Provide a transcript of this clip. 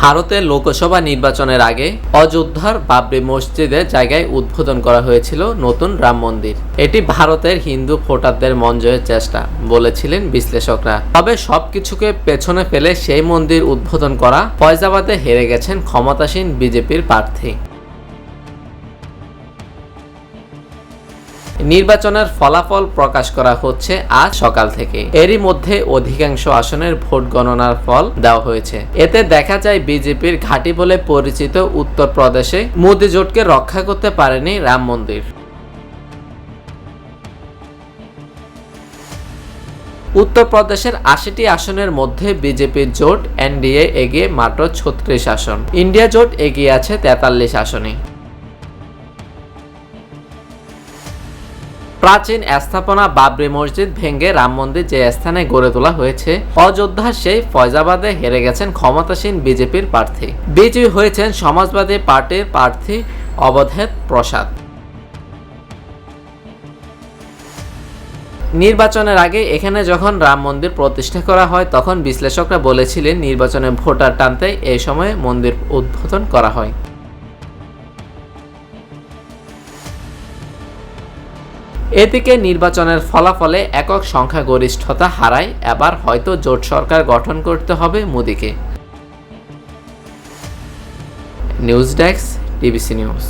ভারতের লোকসভা নির্বাচনের আগে অযোধ্যার বাবরি মসজিদের জায়গায় উদ্বোধন করা হয়েছিল নতুন রাম মন্দির। এটি ভারতের হিন্দু ভোটারদের মন জয়ের চেষ্টা বলেছিলেন বিশ্লেষকরা। তবে সবকিছুকে পেছনে ফেলে সেই মন্দির উদ্বোধন করা ফয়জাবাদে হেরে গেছেন ক্ষমতাসীন বিজেপির প্রার্থী। নির্বাচনের ফলাফল প্রকাশ করা হচ্ছে আজ সকাল থেকে। এরই মধ্যে অধিকাংশ আসনের ভোট গণনার ফল দেওয়া হয়েছে। এতে দেখা যায় বিজেপির ঘাঁটি বলে পরিচিত উত্তরপ্রদেশে মোদি জোটকে রক্ষা করতে পারেনি রাম মন্দির। উত্তরপ্রদেশের ৮০টি আসনের মধ্যে বিজেপির জোট এনডিএ এগিয়ে মাত্র ৩৬ আসন। ইন্ডিয়া জোট এগিয়ে আছে ৪৩ আসনে। প্রাচীন স্থাপনা বাবরি মসজিদ ভেঙে রাম মন্দির যে স্থানে গড়ে তোলা হয়েছে, অযোধ্যার সেই ফয়জাবাদে হেরে গেছেন ক্ষমতাসীন বিজেপির প্রার্থী। বিজয়ী হয়েছেন সমাজবাদী পার্টির প্রার্থী অবধেত প্রসাদ। নির্বাচনের আগে এখানে যখন রাম মন্দির প্রতিষ্ঠা করা হয়, তখন বিশ্লেষকরা বলেছিলেন নির্বাচনে ভোটার টানতে এই সময়ে মন্দির উদ্বোধন করা হয়। এদিকে নির্বাচনের ফলাফলে একক সংখ্যাগরিষ্ঠতা হারায় এবার হয়তো জোট সরকার গঠন করতে হবে মোদিকে। News desk, TBC news.